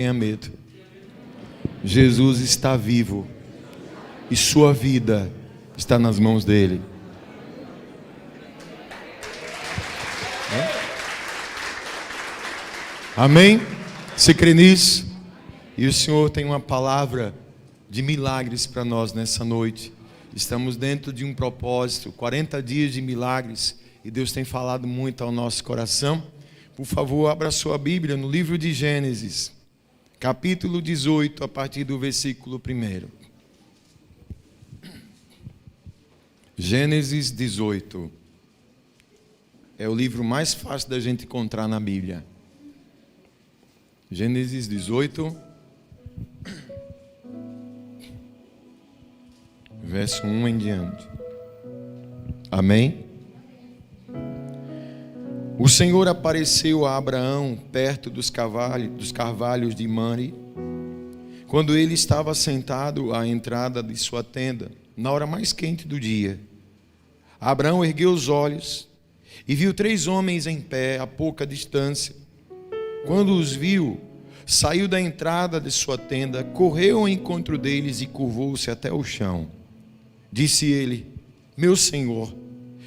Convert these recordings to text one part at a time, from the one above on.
Tenha medo. Jesus está vivo e sua vida está nas mãos dele. Amém? Você crê nisso? E o Senhor tem uma palavra de milagres para nós nessa noite. Estamos dentro de um propósito, 40 dias de milagres, e Deus tem falado muito ao nosso coração. Por favor, abra sua Bíblia no livro de Gênesis, capítulo 18, a partir do versículo 1. Gênesis 18. É o livro mais fácil da gente encontrar na Bíblia. Gênesis 18, verso 1 em diante. Amém? O Senhor apareceu a Abraão perto dos carvalhos de Mamre, quando ele estava sentado à entrada de sua tenda, na hora mais quente do dia. Abraão ergueu os olhos e viu 3 homens em pé a pouca distância. Quando os viu, saiu da entrada de sua tenda, correu ao encontro deles e curvou-se até o chão. Disse ele: meu senhor,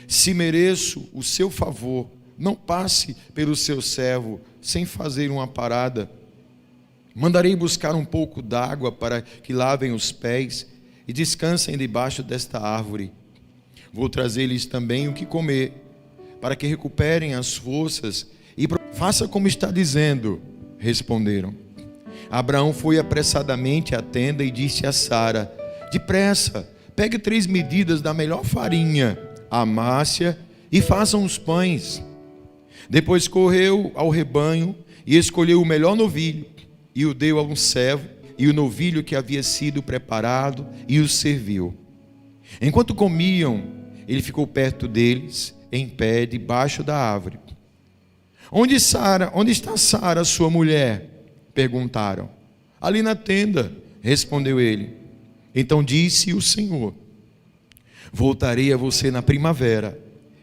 se mereço o seu favor, não passe pelo seu servo sem fazer uma parada. Mandarei buscar um pouco d'água para que lavem os pés e descansem debaixo desta árvore. Vou trazer-lhes também o que comer, para que recuperem as forças, e faça como está dizendo, responderam. Abraão foi apressadamente à tenda e disse a Sara: depressa, pegue 3 medidas da melhor farinha, amasse-a e façam os pães. Depois correu ao rebanho e escolheu o melhor novilho, e o deu a um servo, e o novilho que havia sido preparado, e o serviu. Enquanto comiam, ele ficou perto deles, em pé, debaixo da árvore. Onde está Sara, sua mulher? Perguntaram. Ali na tenda, respondeu ele. Então disse o Senhor: voltarei a você na primavera,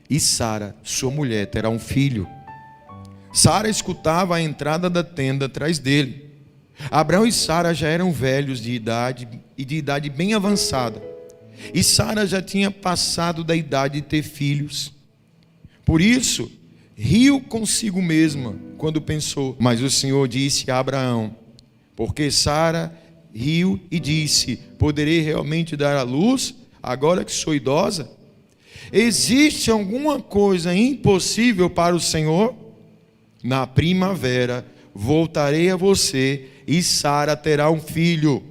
e Sara, sua mulher, terá um filho. Sara escutava a entrada da tenda atrás dele. Abraão e Sara já eram velhos de idade e de idade bem avançada. E Sara já tinha passado da idade de ter filhos. Por isso, riu consigo mesma quando pensou. Mas o Senhor disse a Abraão: porque Sara riu e disse: poderei realmente dar à luz agora que sou idosa? Existe alguma coisa impossível para o Senhor? Na primavera voltarei a você e Sara terá um filho.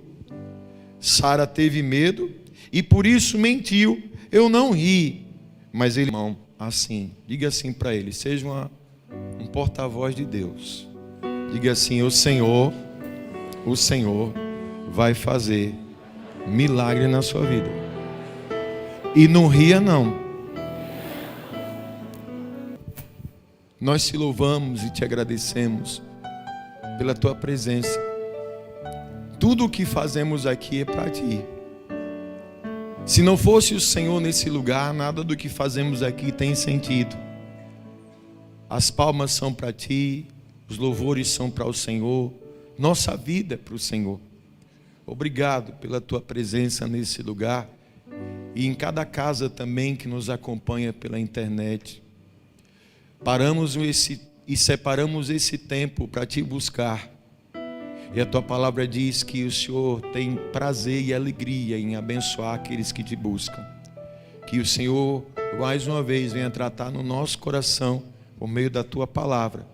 Sara teve medo e por isso mentiu. Eu não ri. Mas ele, irmão, assim, diga assim para ele, seja um porta-voz de Deus. Diga assim: o Senhor vai fazer milagre na sua vida. E não ria não. Nós te louvamos e te agradecemos pela tua presença. Tudo o que fazemos aqui é para ti. Se não fosse o Senhor nesse lugar, nada do que fazemos aqui tem sentido. As palmas são para ti, os louvores são para o Senhor, nossa vida é para o Senhor. Obrigado pela tua presença nesse lugar e em cada casa também que nos acompanha pela internet. Separamos esse tempo para te buscar. E a tua palavra diz que o Senhor tem prazer e alegria em abençoar aqueles que te buscam. Que o Senhor, mais uma vez, venha tratar no nosso coração por meio da tua palavra.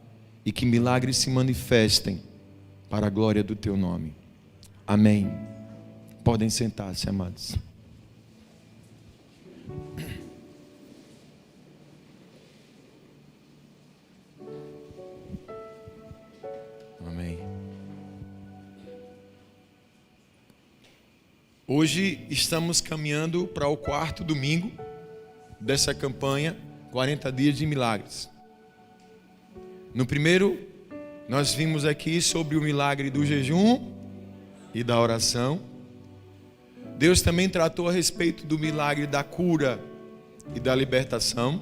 E que milagres se manifestem para a glória do teu nome. Amém. Podem sentar-se, amados. Amém. Hoje estamos caminhando para o 4º domingo dessa campanha 40 dias de milagres. No primeiro, nós vimos aqui sobre o milagre do jejum e da oração. Deus também tratou a respeito do milagre da cura e da libertação.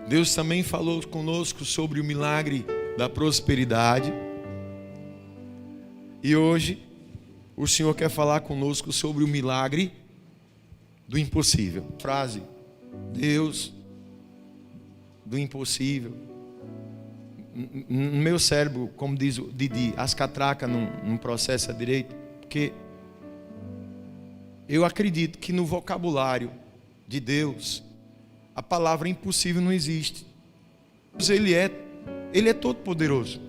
Deus também falou conosco sobre o milagre da prosperidade. E hoje o Senhor quer falar conosco sobre o milagre do impossível. Frase: Deus do impossível. No meu cérebro, como diz o Didi, as catracas não processa direito, porque eu acredito que no vocabulário de Deus a palavra impossível não existe. Ele é todo poderoso.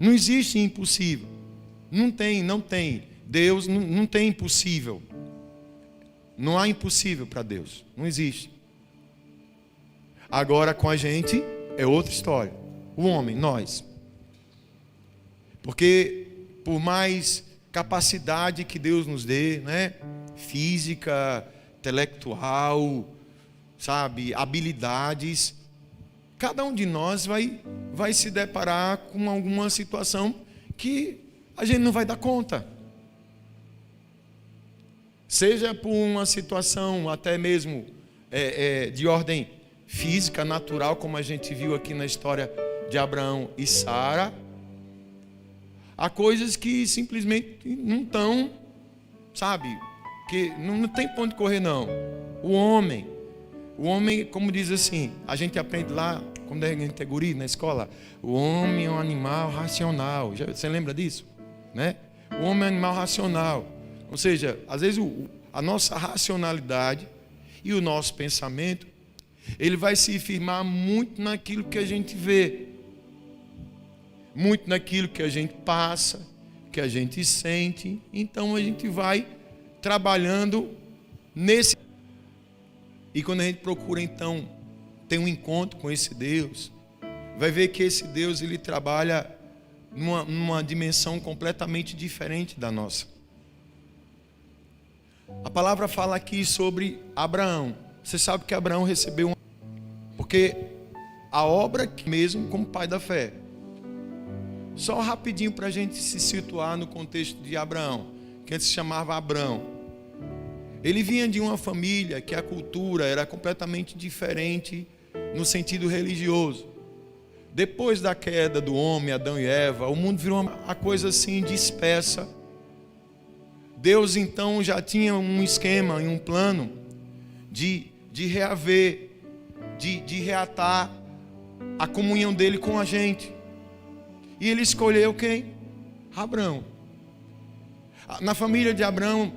Não existe impossível. Não tem. Deus não tem impossível. Não há impossível para Deus. Não existe. Agora com a gente é outra história. O homem, nós. Porque por mais capacidade que Deus nos dê, né? Física, intelectual, sabe, habilidades, cada um de nós vai se deparar com alguma situação que a gente não vai dar conta. Seja por uma situação até mesmo de ordem física, natural, como a gente viu aqui na história de Abraão e Sara. Há coisas que simplesmente não estão, sabe, que não tem ponto de correr não. O homem, como diz assim, a gente aprende lá, quando a gente é guri na escola, o homem é um animal racional. Você lembra disso? Né? O homem é um animal racional. Ou seja, às vezes a nossa racionalidade e o nosso pensamento, ele vai se firmar muito naquilo que a gente vê, muito naquilo que a gente passa, que a gente sente. Então a gente vai trabalhando nesse. E quando a gente procura então ter um encontro com esse Deus, vai ver que esse Deus ele trabalha numa dimensão completamente diferente da nossa. A palavra fala aqui sobre Abraão. Você sabe que Abraão recebeu porque a obra mesmo como pai da fé. Só rapidinho para a gente se situar no contexto de Abraão, que antes se chamava Abrão. Ele vinha de uma família que a cultura era completamente diferente no sentido religioso. Depois da queda do homem, Adão e Eva, o mundo virou uma coisa assim dispersa. Deus então já tinha um esquema e um plano de reaver, de reatar a comunhão dele com a gente. E ele escolheu quem? Abraão. Na família de Abraão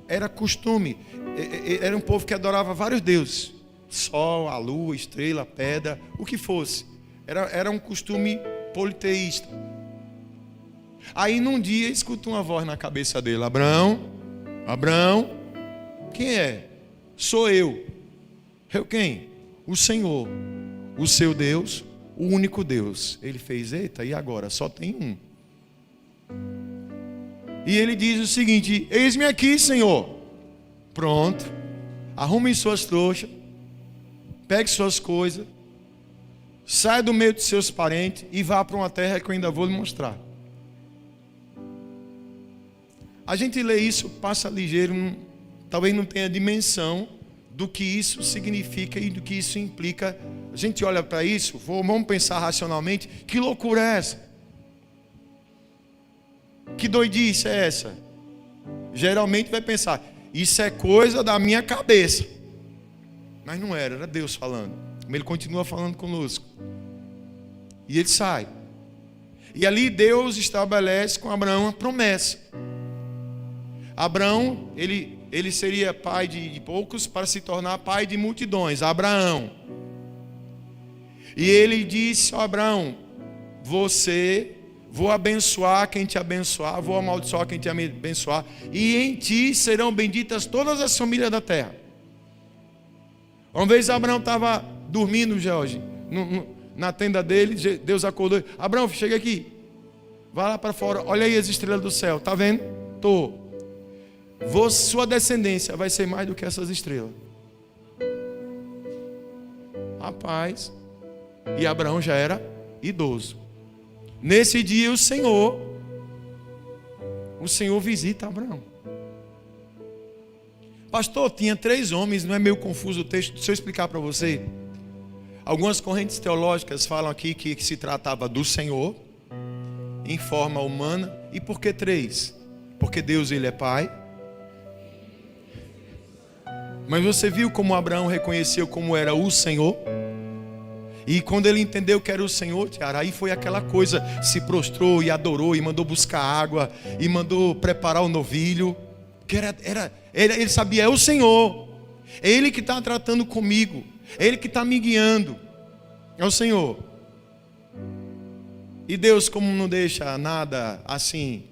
era costume, era um povo que adorava vários deuses. Sol, a lua, estrela, pedra, o que fosse. Era um costume politeísta. Aí num dia escuta uma voz na cabeça dele: Abraão, quem é? Sou eu. Eu quem? O Senhor, o seu Deus, o único Deus. Ele fez: eita, e agora? Só tem um. E ele diz o seguinte: eis-me aqui, Senhor. Pronto. Arrume suas trouxas, pegue suas coisas, saia do meio de seus parentes e vá para uma terra que eu ainda vou lhe mostrar. A gente lê isso, passa ligeiro, talvez não tenha dimensão do que isso significa e do que isso implica. A gente olha para isso, vamos pensar racionalmente: que loucura é essa? Que doidice é essa? Geralmente vai pensar: isso é coisa da minha cabeça. Mas não era Deus falando. Mas ele continua falando conosco. E ele sai. E ali Deus estabelece com Abraão a promessa. Abraão, ele seria pai de poucos para se tornar pai de multidões. Abraão. E ele disse a Abraão: vou abençoar quem te abençoar, vou amaldiçoar quem te abençoar, e em ti serão benditas todas as famílias da terra. Uma vez Abraão estava dormindo, Jorge, na tenda dele, Deus acordou: Abraão, chega aqui, vai lá para fora, olha aí as estrelas do céu, está vendo? Estou. Sua descendência vai ser mais do que essas estrelas. Rapaz, e Abraão já era idoso. Nesse dia o Senhor visita Abraão. Pastor, tinha 3 homens, não é meio confuso o texto? Deixa eu explicar para você. Algumas correntes teológicas falam aqui que se tratava do Senhor, em forma humana. E por que 3? Porque Deus, ele é Pai. Mas você viu como Abraão reconheceu como era o Senhor? E quando ele entendeu que era o Senhor, Tiara, aí foi aquela coisa, se prostrou e adorou, e mandou buscar água, e mandou preparar o novilho, que ele sabia, é o Senhor, é Ele que está tratando comigo, é Ele que está me guiando, é o Senhor. E Deus, como não deixa nada assim,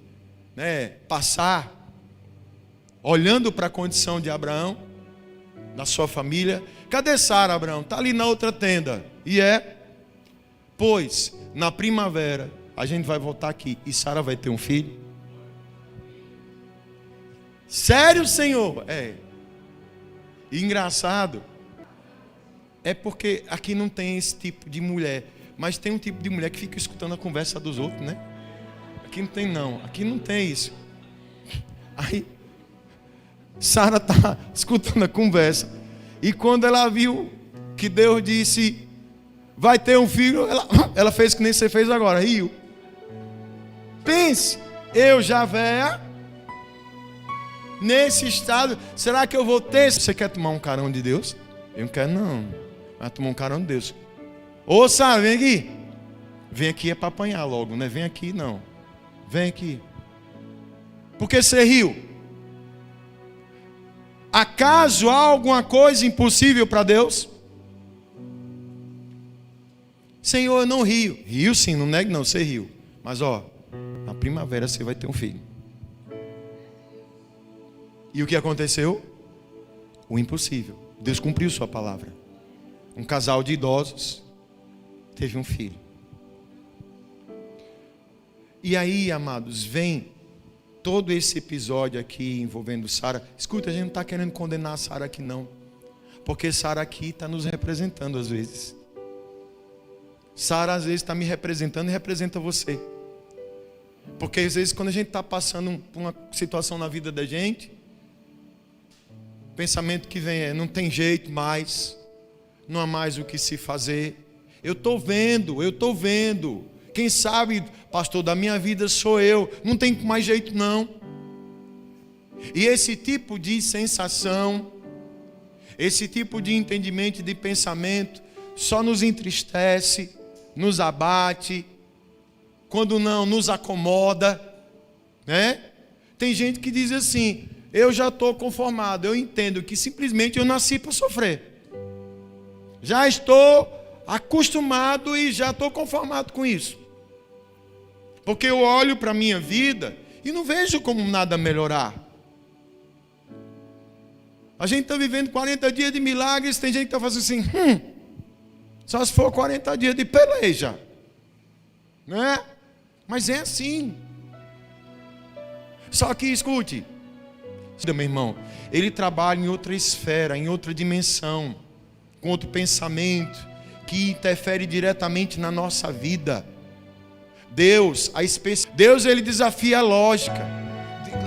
né, passar, olhando para a condição de Abraão, da sua família, cadê Sara, Abraão? Está ali na outra tenda. E pois na primavera a gente vai voltar aqui e Sara vai ter um filho. Sério, Senhor? E engraçado é porque aqui não tem esse tipo de mulher, mas tem um tipo de mulher que fica escutando a conversa dos outros, né? Aqui não tem não, aqui não tem isso. Aí Sara está escutando a conversa, e quando ela viu que Deus disse vai ter um filho, ela fez que nem você fez agora, riu. Pense, eu já velha, nesse estado, será que eu vou ter? Você quer tomar um carão de Deus? Eu não quero não, vai tomar um carão de Deus. Ô Sara, vem aqui. Vem aqui é para apanhar logo, não é vem aqui não. Vem aqui. Por que você riu? Acaso há alguma coisa impossível para Deus? Senhor, eu não rio. Rio sim, não negue não, você riu. Mas na primavera você vai ter um filho. E o que aconteceu? O impossível. Deus cumpriu sua palavra. Um casal de idosos teve um filho. E aí, amados, vem todo esse episódio aqui envolvendo Sara. Escuta, a gente não está querendo condenar a Sara aqui não. Porque Sara aqui está nos representando às vezes. Sara às vezes está me representando e representa você. Porque às vezes quando a gente está passando por uma situação na vida da gente, o pensamento que vem não tem jeito mais, não há mais o que se fazer. Eu estou vendo. Quem sabe, pastor, da minha vida sou eu, não tem mais jeito não. E esse tipo de sensação, esse tipo de entendimento, de pensamento, só nos entristece, nos abate, quando não, nos acomoda, né? Tem gente que diz assim, eu já estou conformado, eu entendo que simplesmente eu nasci para sofrer. Já estou acostumado e já estou conformado com isso. Porque eu olho para a minha vida e não vejo como nada melhorar. A gente está vivendo 40 dias de milagres, tem gente que está fazendo assim, só se for 40 dias de peleja, né? Mas é assim. Só que escute, meu irmão, ele trabalha em outra esfera, em outra dimensão, com outro pensamento, que interfere diretamente na nossa vida. Deus ele desafia a lógica.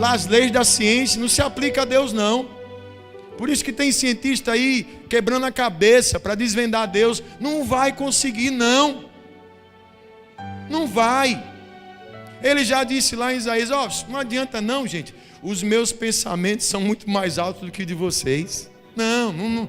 As leis da ciência não se aplicam a Deus não. Por isso que tem cientista aí quebrando a cabeça para desvendar Deus. Não vai conseguir não. Não vai. Ele já disse lá em Isaías, não adianta não, gente. Os meus pensamentos são muito mais altos do que o de vocês. Não,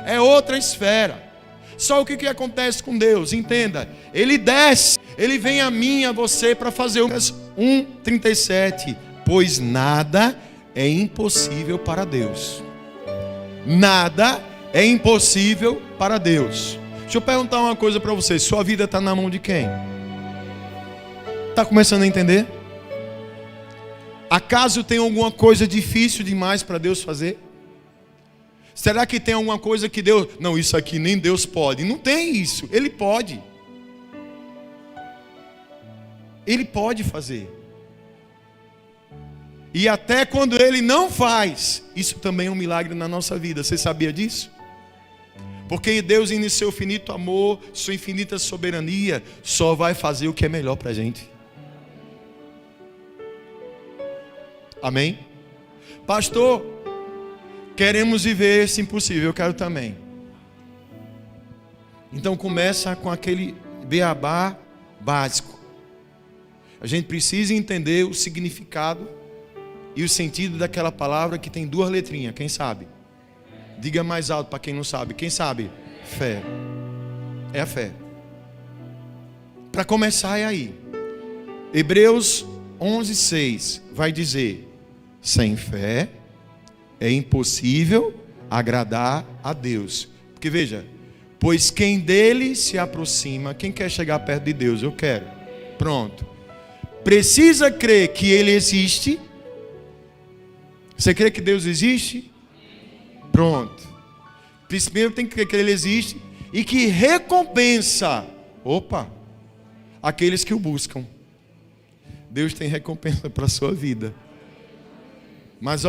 é outra esfera. Só o que acontece com Deus, entenda. Ele desce, ele vem a mim e a você para fazer o 1:37. Pois nada é impossível para Deus. Nada é impossível para Deus. Deixa eu perguntar uma coisa para você. Sua vida está na mão de quem? Está começando a entender? Acaso tem alguma coisa difícil demais para Deus fazer? Será que tem alguma coisa que Deus... Não, isso aqui nem Deus pode. Não tem isso. Ele pode. Ele pode fazer. E até quando Ele não faz, isso também é um milagre na nossa vida. Você sabia disso? Porque Deus, em seu infinito amor, sua infinita soberania, só vai fazer o que é melhor para a gente. Amém? Pastor, queremos viver esse impossível, eu quero também. Então começa com aquele beabá básico. A gente precisa entender o significado e o sentido daquela palavra que tem duas letrinhas. Quem sabe? Diga mais alto para quem não sabe. Quem sabe? Fé. É a fé. Para começar é aí. Hebreus 11:6 vai dizer: sem fé é impossível agradar a Deus. Porque veja, pois quem dele se aproxima, quem quer chegar perto de Deus? Eu quero. Pronto. Precisa crer que ele existe. Você crê que Deus existe? Pronto. Primeiro tem que crer que ele existe e que recompensa, aqueles que o buscam. Deus tem recompensa para a sua vida. Mas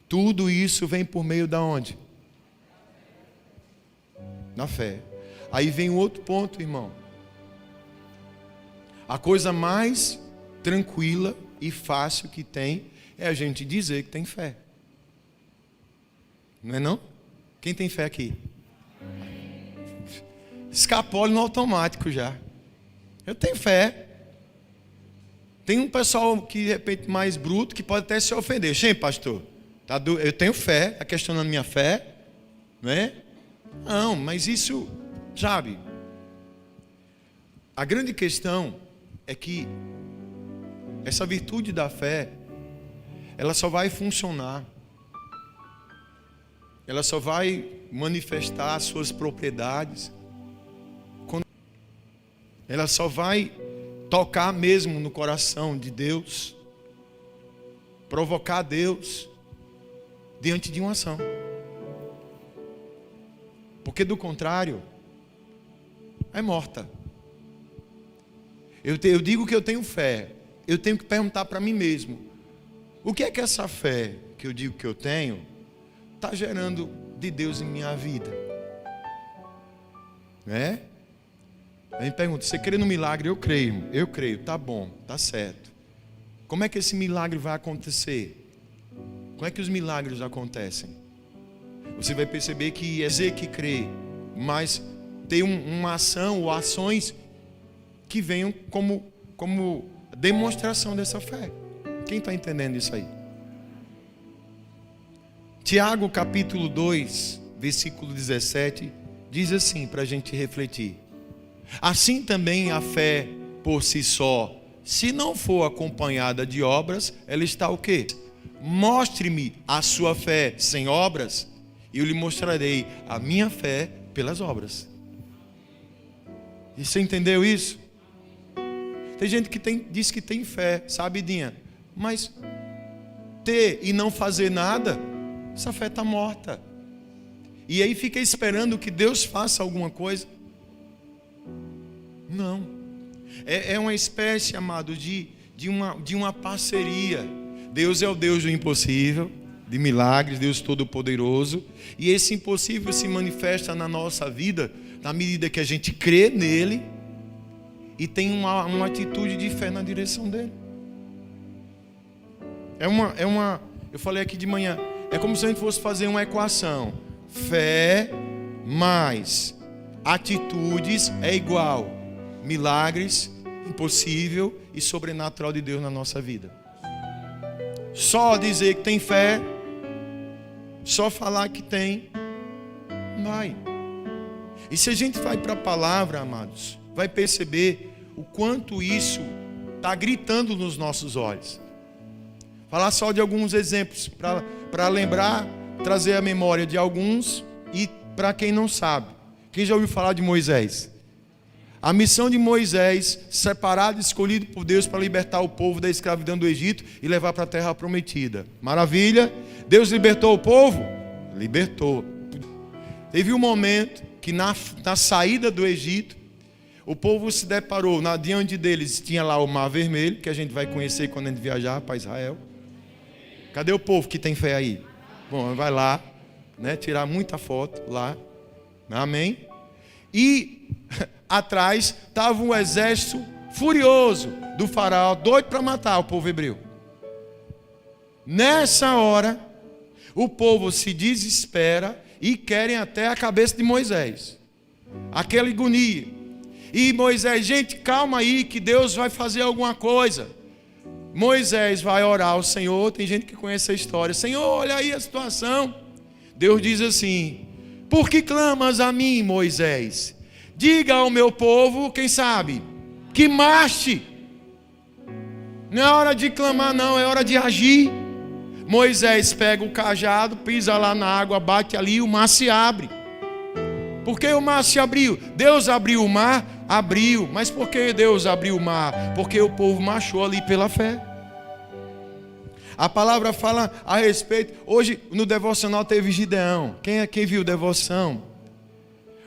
tudo isso vem por meio da onde? Na fé. Aí vem o outro ponto, irmão. A coisa mais tranquila e fácil que tem é a gente dizer que tem fé. Não é não? Quem tem fé aqui? Escapole no automático já. Eu tenho fé. Tem um pessoal que de repente mais bruto que pode até se ofender. Sim, pastor, eu tenho fé, está questionando minha fé, né? Não, mas isso, sabe? A grande questão é que essa virtude da fé, ela só vai funcionar, ela só vai manifestar as suas propriedades, ela só vai tocar mesmo no coração de Deus, provocar Deus diante de uma ação. Porque do contrário, é morta. Eu digo que eu tenho fé, eu tenho que perguntar para mim mesmo: o que é que essa fé que eu digo que eu tenho está gerando de Deus em minha vida? Né? A gente pergunta: você crê no milagre? Eu creio, tá bom, tá certo. Como é que esse milagre vai acontecer? Como é que os milagres acontecem? Você vai perceber que é dizer que crê, mas tem uma ação ou ações que venham como demonstração dessa fé. Quem está entendendo isso aí? Tiago capítulo 2, versículo 17, diz assim, para a gente refletir: assim também a fé por si só, se não for acompanhada de obras, ela está o quê? Mostre-me a sua fé sem obras, e eu lhe mostrarei a minha fé pelas obras. E você entendeu isso? Tem gente que diz que tem fé, sabe, Dinha? Mas ter e não fazer nada, essa fé está morta. E aí fica esperando que Deus faça alguma coisa. Não. É uma espécie, amado, de uma parceria. Deus é o Deus do impossível, de milagres, Deus Todo-Poderoso. E esse impossível se manifesta na nossa vida na medida que a gente crê nele e tem uma atitude de fé na direção dele. Eu falei aqui de manhã, é como se a gente fosse fazer uma equação: fé mais atitudes é igual milagres, impossível e sobrenatural de Deus na nossa vida. Só dizer que tem fé, só falar que tem, vai. E se a gente vai para a palavra, amados, vai perceber o quanto isso está gritando nos nossos olhos. Falar só de alguns exemplos, para lembrar, trazer a memória de alguns, e para quem não sabe. Quem já ouviu falar de Moisés? A missão de Moisés, separado e escolhido por Deus para libertar o povo da escravidão do Egito e levar para a terra prometida. Maravilha? Deus libertou o povo? Libertou. Teve um momento que na saída do Egito, o povo se deparou, diante deles tinha lá o Mar Vermelho, que a gente vai conhecer quando a gente viajar para Israel. Cadê o povo que tem fé aí? Bom, vai lá, né, tirar muita foto lá. Amém? E atrás estava um exército furioso do faraó, doido para matar o povo hebreu. Nessa hora, o povo se desespera e querem até a cabeça de Moisés. Aquela agonia. E Moisés, gente, calma aí que Deus vai fazer alguma coisa. Moisés vai orar ao Senhor, tem gente que conhece a história. Senhor, olha aí a situação. Deus diz assim: por que clamas a mim, Moisés? Diga ao meu povo, quem sabe, que marche. Não é hora de clamar não, é hora de agir. Moisés pega o cajado, pisa lá na água, bate ali e o mar se abre. Por que o mar se abriu? Deus abriu o mar? Abriu. Mas por que Deus abriu o mar? Porque o povo marchou ali pela fé. A palavra fala a respeito. Hoje no devocional teve Gideão. Quem viu devoção?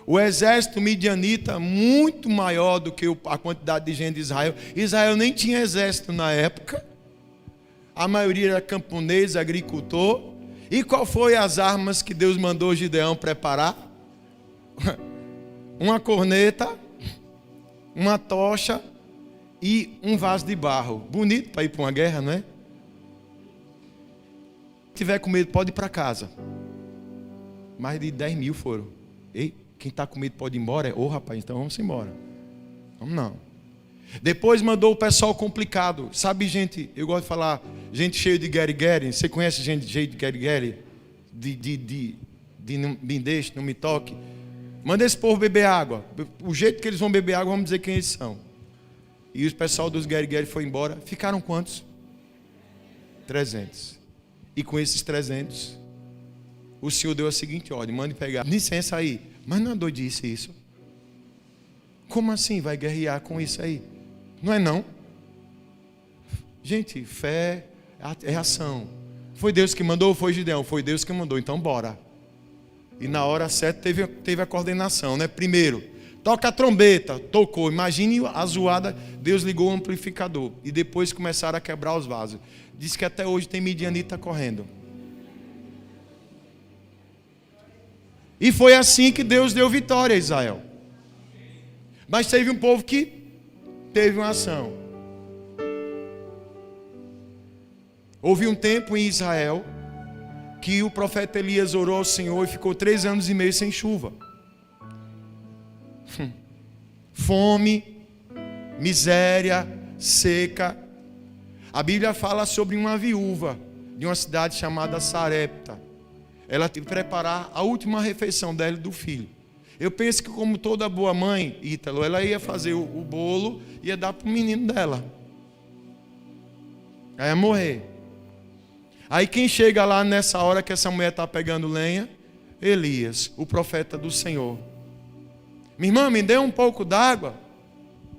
O exército midianita muito maior do que a quantidade de gente de Israel. Israel nem tinha exército na época. A maioria era camponês, agricultor. E qual foi as armas que Deus mandou Gideão preparar? Uma corneta, uma tocha e um vaso de barro. Bonito para ir para uma guerra, não é? Se tiver com medo, pode ir para casa. Mais de 10 mil foram. Ei, quem está com medo pode ir embora? Ô rapaz, então vamos embora. Vamos não. Depois mandou o pessoal complicado. Sabe, gente, eu gosto de falar, gente cheia de gueri-gueri. Você conhece gente cheia de gueri-gueri? Não me deixe, não me toque. Manda esse povo beber água. O jeito que eles vão beber água, vamos dizer quem eles são. E o pessoal dos gueri-gueri foi embora. Ficaram quantos? 300. E com esses 300, o Senhor deu a seguinte ordem: mande pegar. Licença aí. Mas não é doidice isso? Como assim vai guerrear com isso aí? Não é não? Gente, fé é ação. Foi Deus que mandou ou foi Gideão? Foi Deus que mandou, então bora. E na hora certa teve a coordenação, né? Primeiro, toca a trombeta, tocou. Imagine a zoada, Deus ligou o amplificador. E depois começaram a quebrar os vasos. Diz que até hoje tem midianita correndo. E foi assim que Deus deu vitória a Israel. Mas teve um povo que teve uma ação. Houve um tempo em Israel que o profeta Elias orou ao Senhor e ficou 3 anos e meio sem chuva. Fome, miséria, seca. A Bíblia fala sobre uma viúva de uma cidade chamada Sarepta. Ela teve que preparar a última refeição dela e do filho. Eu penso que, como toda boa mãe, Ítalo, ela ia fazer o bolo e ia dar para o menino dela. Aí ia morrer. Aí quem chega lá nessa hora que essa mulher está pegando lenha? Elias, o profeta do Senhor. Minha irmã, me dê um pouco d'água.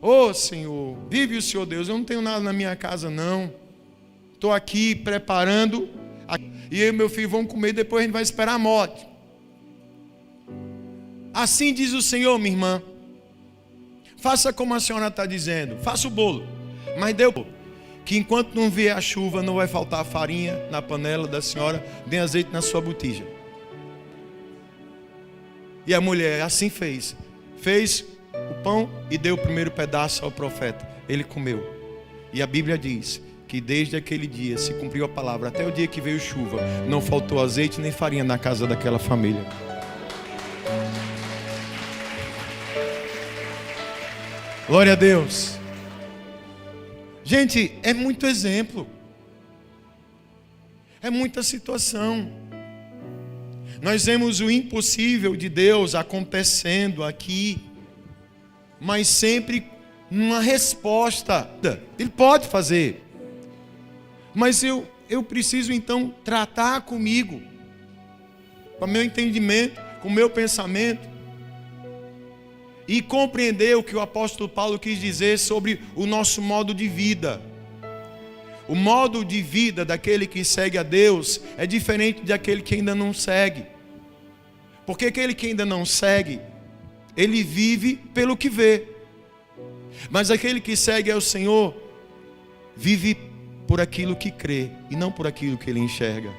Ô Senhor, vive o Senhor Deus, eu não tenho nada na minha casa não. Estou aqui preparando. E eu e meu filho vamos comer e depois a gente vai esperar a morte. Assim diz o Senhor, minha irmã. Faça como a senhora está dizendo. Faça o bolo. Mas dê o bolo. Que enquanto não vier a chuva, não vai faltar farinha na panela da senhora, nem azeite na sua botija. E a mulher assim fez. Fez o pão e deu o primeiro pedaço ao profeta. Ele comeu. E a Bíblia diz que desde aquele dia se cumpriu a palavra. Até o dia que veio chuva, não faltou azeite nem farinha na casa daquela família. Glória a Deus. Gente, é muito exemplo. É muita situação. Nós vemos o impossível de Deus acontecendo aqui, mas sempre uma resposta. Ele pode fazer. Mas eu preciso então tratar comigo, com o meu entendimento, com o meu pensamento, e compreender o que o apóstolo Paulo quis dizer sobre o nosso modo de vida. O modo de vida daquele que segue a Deus é diferente daquele que ainda não segue. Porque aquele que ainda não segue, ele vive pelo que vê. Mas aquele que segue ao Senhor, vive por aquilo que crê e não por aquilo que ele enxerga.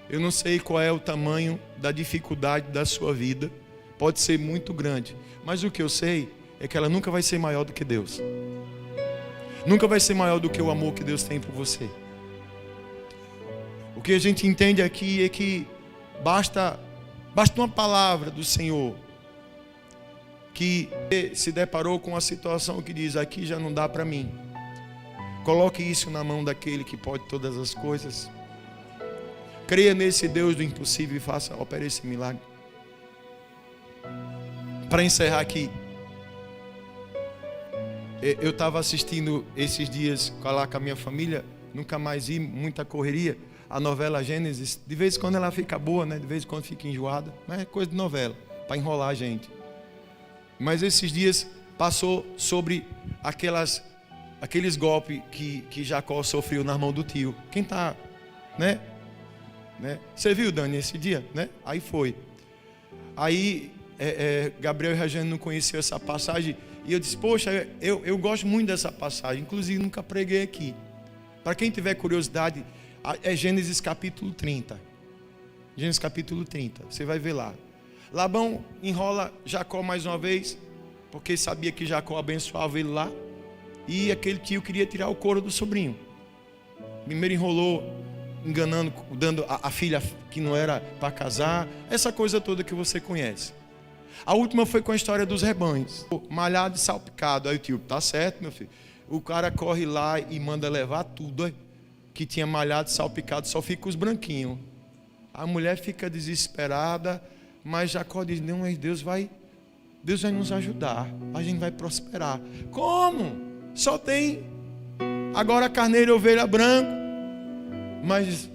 Eu não sei qual é o tamanho da dificuldade da sua vida. Pode ser muito grande, mas o que eu sei é que ela nunca vai ser maior do que Deus. Nunca vai ser maior do que o amor que Deus tem por você. O que a gente entende aqui é que basta uma palavra do Senhor que se deparou com uma situação que diz: aqui já não dá para mim. Coloque isso na mão daquele que pode todas as coisas. Creia nesse Deus do impossível e opere esse milagre. Para encerrar aqui, eu estava assistindo esses dias lá com a minha família, nunca mais vi, muita correria, a novela Gênesis. De vez em quando ela fica boa, né? De vez em quando fica enjoada, mas é coisa de novela, para enrolar a gente. Mas esses dias passou sobre aqueles golpes que Jacó sofreu na mão do tio. Quem está, né? Você viu, Dani, esse dia, né? Aí foi. Aí Gabriel e Regiane não conheciam essa passagem. E eu disse: poxa, eu gosto muito dessa passagem. Inclusive nunca preguei aqui. Para quem tiver curiosidade, é Gênesis capítulo 30. Gênesis capítulo 30. Você vai ver lá. Labão enrola Jacó mais uma vez, porque sabia que Jacó abençoava ele lá. E aquele tio queria tirar o couro do sobrinho. Primeiro enrolou, enganando, dando a filha que não era para casar. Essa coisa toda que você conhece. A última foi com a história dos rebanhos. Malhado e salpicado. Aí o tio: tá certo, meu filho. O cara corre lá e manda levar tudo que tinha malhado e salpicado. Só fica os branquinhos. A mulher fica desesperada. Mas Jacó diz: não, mas Deus vai nos ajudar. A gente vai prosperar. Como? Só tem agora carneiro e ovelha branco.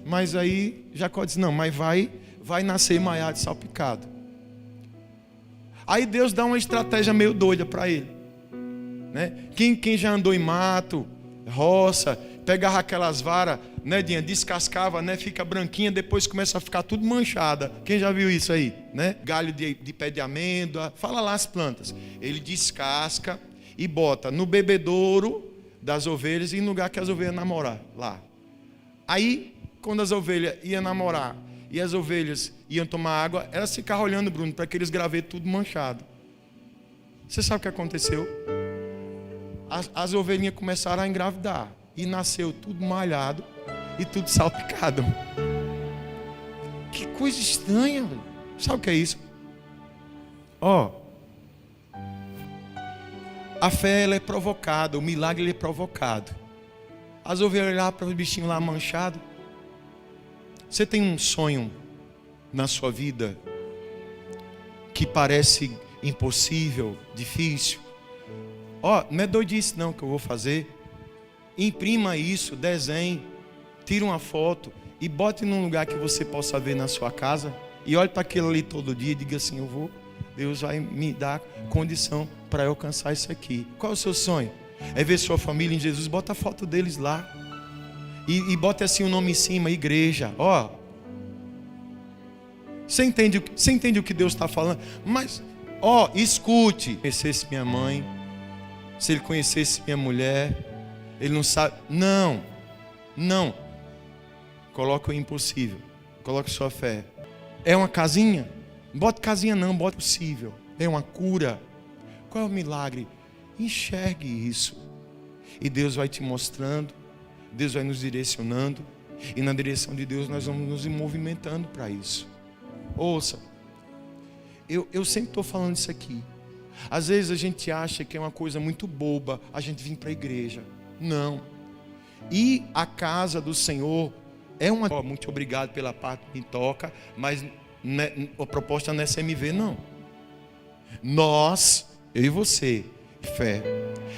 Mas aí Jacó diz: não, mas vai nascer malhado e salpicado. Aí Deus dá uma estratégia meio doida para ele, né? Quem já andou em mato, roça, pegava aquelas varas, né, descascava, né, fica branquinha, depois começa a ficar tudo manchada. Quem já viu isso aí, né? Galho de pé de amêndoa, fala lá as plantas. Ele descasca e bota no bebedouro das ovelhas e no lugar que as ovelhas namorar lá. Aí, quando as ovelhas iam namorar e as ovelhas iam tomar água, elas ficavam olhando, Bruno, para aqueles gravetos tudo manchado. Você sabe o que aconteceu? As ovelhinhas começaram a engravidar e nasceu tudo malhado e tudo salpicado. Que coisa estranha, velho. Sabe o que é isso? A fé, ela é provocada, o milagre, ele é provocado. As ovelhas olhavam para os bichinhos lá manchados. Você tem um sonho na sua vida que parece impossível, difícil? Não é doidice não que eu vou fazer. Imprima isso, desenhe, tire uma foto e bote num lugar que você possa ver na sua casa. E olhe para aquilo ali todo dia e diga assim: Deus vai me dar condição para eu alcançar isso aqui. Qual é o seu sonho? É ver sua família em Jesus? Bota a foto deles lá. E bota assim o nome em cima: igreja. Você entende o que Deus está falando? Mas, escute. Se ele conhecesse minha mãe, se ele conhecesse minha mulher, ele não sabe. Não. Coloque o impossível. Coloque sua fé. É uma casinha? Bota casinha não, bota possível. É uma cura. Qual é o milagre? Enxergue isso. E Deus vai te mostrando. Deus vai nos direcionando. E na direção de Deus nós vamos nos movimentando para isso. Ouça. Eu sempre estou falando isso aqui. Às vezes a gente acha que é uma coisa muito boba a gente vir para a igreja. Não. E a casa do Senhor é uma... Muito obrigado pela parte que me toca, mas a proposta não é CMV, não. Nós, eu e você, fé.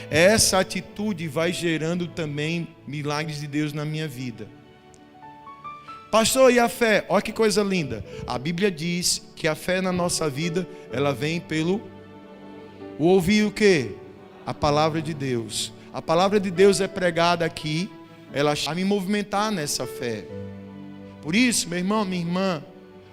Essa atitude vai gerando também milagres de Deus na minha vida. Pastor, e a fé? Olha que coisa linda. A Bíblia diz que a fé na nossa vida, ela vem pelo ouvir o quê? A palavra de Deus. A palavra de Deus é pregada aqui, ela a me movimentar nessa fé. Por isso, meu irmão, minha irmã,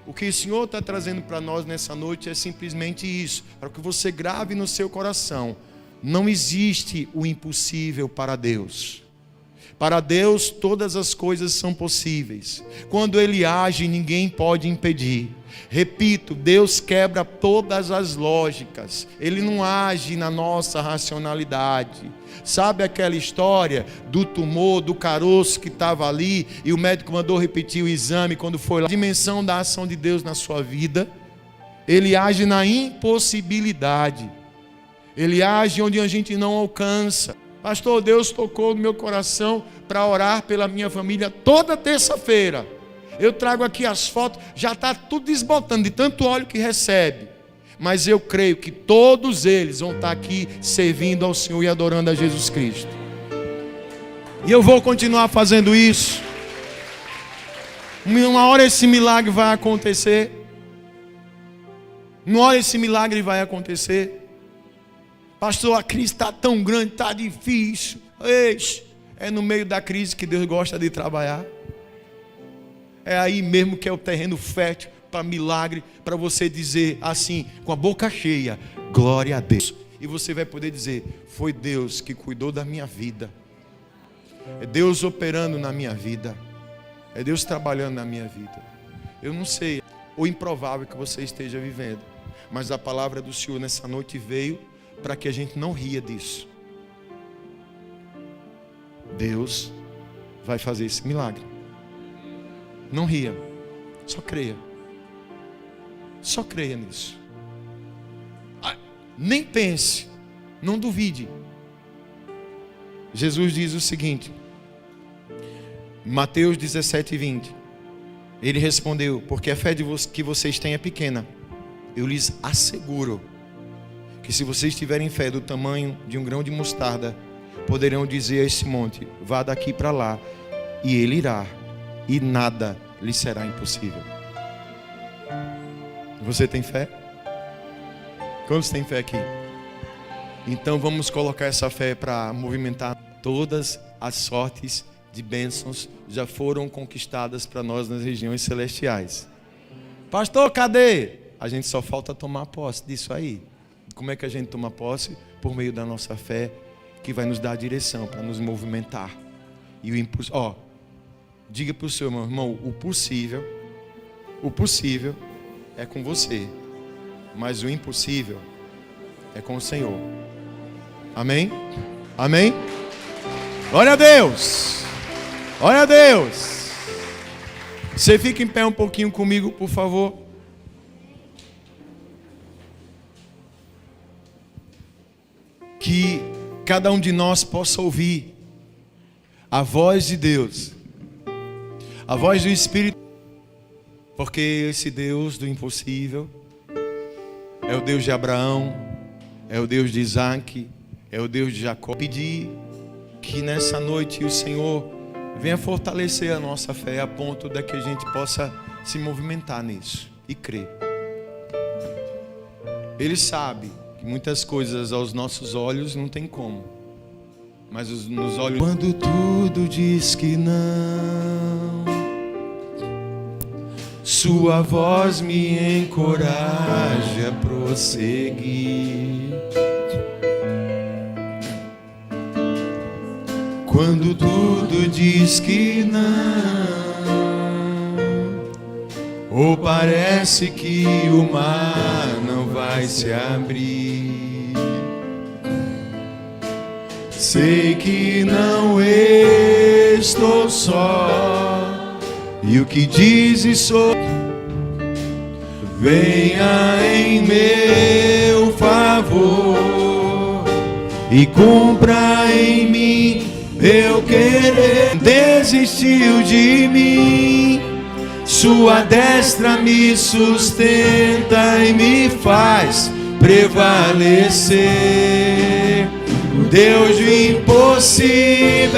o que o Senhor está trazendo para nós nessa noite é simplesmente isso, para que você grave no seu coração: não existe o impossível para Deus. Para Deus todas as coisas são possíveis. Quando Ele age, ninguém pode impedir. Repito, Deus quebra todas as lógicas. Ele não age na nossa racionalidade. Sabe aquela história do tumor, do caroço que estava ali e o médico mandou repetir o exame quando foi lá? A dimensão da ação de Deus na sua vida. Ele age na impossibilidade. Ele age onde a gente não alcança. Pastor, Deus tocou no meu coração para orar pela minha família toda terça-feira. Eu trago aqui as fotos, já está tudo desbotando de tanto óleo que recebe. Mas eu creio que todos eles vão estar aqui servindo ao Senhor e adorando a Jesus Cristo. E eu vou continuar fazendo isso. Uma hora esse milagre vai acontecer. Uma hora esse milagre vai acontecer. Pastor, a crise está tão grande, está difícil. Eixe, é no meio da crise que Deus gosta de trabalhar. É aí mesmo que é o terreno fértil para milagre, para você dizer assim, com a boca cheia, glória a Deus. E você vai poder dizer, foi Deus que cuidou da minha vida. É Deus operando na minha vida. É Deus trabalhando na minha vida. Eu não sei o improvável que você esteja vivendo, mas a palavra do Senhor nessa noite veio para que a gente não ria disso. Deus vai fazer esse milagre. Não ria, só creia. Só creia nisso. Nem pense, não duvide. Jesus diz o seguinte, Mateus 17:20. Ele respondeu, porque a fé que vocês têm é pequena. Eu lhes asseguro que se vocês tiverem fé do tamanho de um grão de mostarda, poderão dizer a esse monte, vá daqui para lá, e ele irá, e nada lhe será impossível. Você tem fé? Quantos têm fé aqui? Então vamos colocar essa fé para movimentar. Todas as sortes de bênçãos já foram conquistadas para nós nas regiões celestiais. Pastor, cadê? A gente só falta tomar posse disso aí. Como é que a gente toma posse? Por meio da nossa fé, que vai nos dar a direção para nos movimentar. E o impulso, diga para o seu irmão, o possível é com você, mas o impossível é com o Senhor. Amém? Amém? Glória a Deus! Glória a Deus! Você fica em pé um pouquinho comigo, por favor. Que cada um de nós possa ouvir a voz de Deus, a voz do Espírito, porque esse Deus do impossível é o Deus de Abraão, é o Deus de Isaac, é o Deus de Jacó. Pedir que nessa noite o Senhor venha fortalecer a nossa fé a ponto de que a gente possa se movimentar nisso e crer. Ele sabe que muitas coisas aos nossos olhos não tem como, mas nos olhos, quando tudo diz que não, sua voz me encoraja a prosseguir. Quando tudo diz que não, ou parece que o mar não vai se abrir, sei que não estou só, e o que dizes sou, venha em meu favor e cumpra em mim meu querer. Desistiu de mim, sua destra me sustenta e me faz prevalecer. O Deus do impossível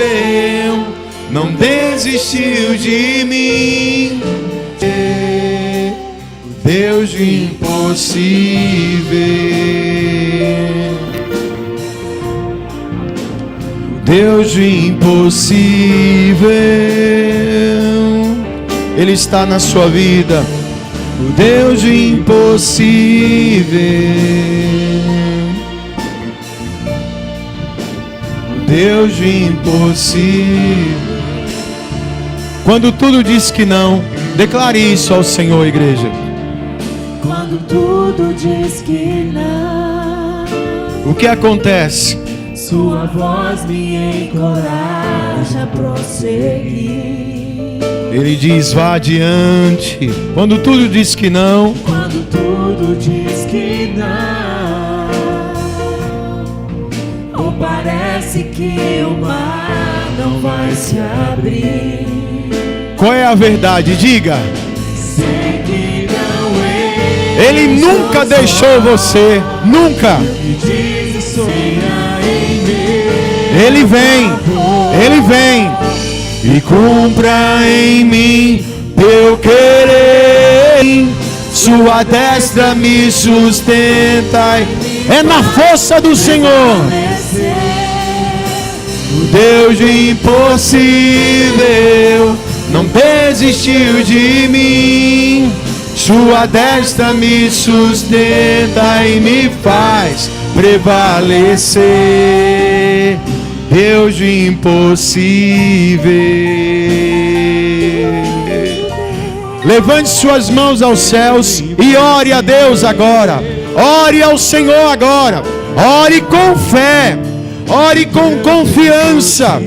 não desistiu de mim. O Deus do impossível, Deus do impossível, Ele está na sua vida. O Deus do impossível, o Deus do impossível. Quando tudo diz que não, declare isso ao Senhor, igreja. Quando tudo diz que não, o que acontece? Sua voz me encoraja a prosseguir. Ele diz, vá adiante. Quando tudo diz que não, quando tudo diz que não, parece que o mar não vai se abrir. Qual é a verdade? Diga. Sei que não é. Ele nunca deixou você, nunca. Ele vem e cumpra em mim teu querer. Sua destra me sustenta. É na força do Senhor. O Deus de impossível não desistiu de mim. Sua destra me sustenta e me faz prevalecer. Deus de impossível. Levante suas mãos aos céus e ore a Deus agora. Ore ao Senhor agora. Ore com fé. Ore com confiança.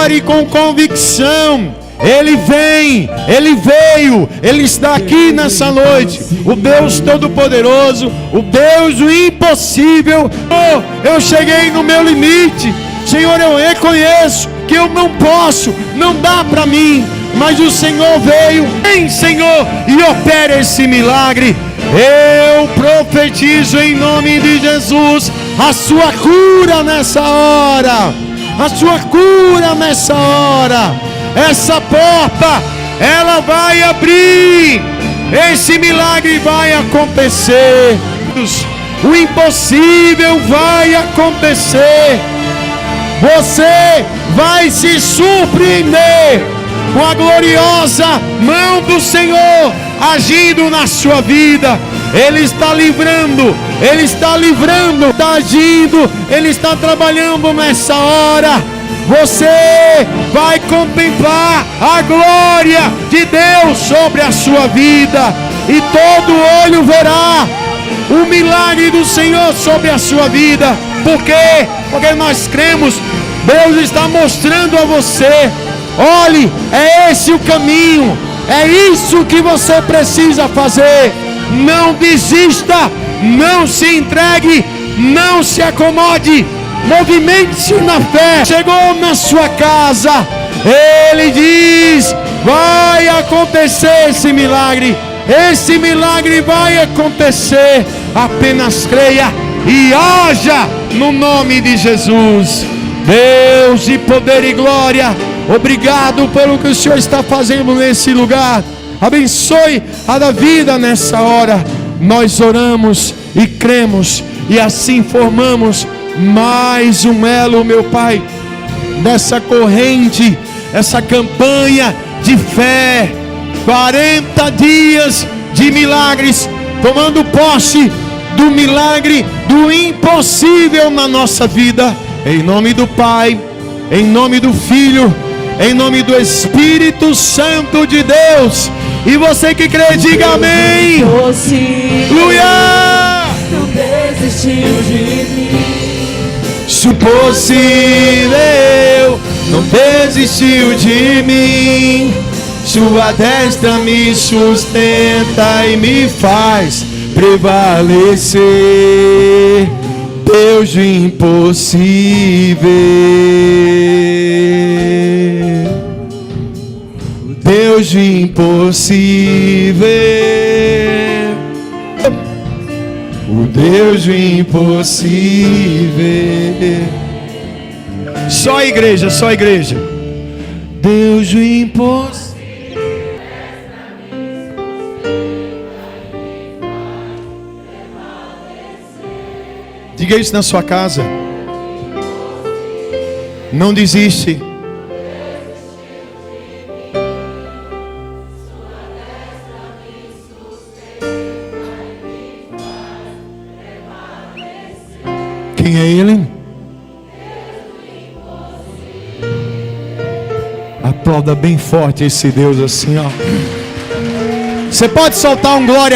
Ore com convicção. Ele vem, Ele veio, Ele está aqui nessa noite. O Deus Todo-Poderoso, o Deus do impossível. Oh, eu cheguei no meu limite. Senhor, eu reconheço que eu não posso, não dá para mim. Mas o Senhor veio, vem Senhor, e opera esse milagre. Eu profetizo em nome de Jesus a sua cura nessa hora. A sua cura nessa hora. Essa porta, ela vai abrir. Esse milagre vai acontecer. O impossível vai acontecer. Você vai se surpreender com a gloriosa mão do Senhor agindo na sua vida. Ele está livrando, Ele está livrando, está agindo, Ele está trabalhando nessa hora. Você vai contemplar a glória de Deus sobre a sua vida, e todo olho verá o milagre do Senhor sobre a sua vida. Por quê? Porque nós cremos. Deus está mostrando a você: olhe, é esse o caminho, é isso que você precisa fazer. Não desista, não se entregue, não se acomode. Movimente-se na fé. Chegou na sua casa, Ele diz: vai acontecer esse milagre. Esse milagre vai acontecer. Apenas creia e haja no nome de Jesus. Deus de poder e glória, obrigado pelo que o Senhor está fazendo nesse lugar. Abençoe a vida nessa hora. Nós oramos e cremos, e assim formamos mais um elo, meu Pai, dessa corrente, essa campanha de fé. 40 dias de milagres, tomando posse do milagre do impossível na nossa vida. Em nome do Pai, em nome do Filho, em nome do Espírito Santo de Deus. E você que crê, diga amém. Aleluia! Não desistiu de mim. Se possível, não desistiu de mim. Sua destra me sustenta e me faz prevalecer. Deus de impossível, Deus de impossível, o Deus de impossível. Só a igreja, só a igreja. Deus de impossível. Diga isso na sua casa. Não desiste. Quem é Ele? Aplauda bem forte esse Deus assim, ó. Você pode soltar um glória a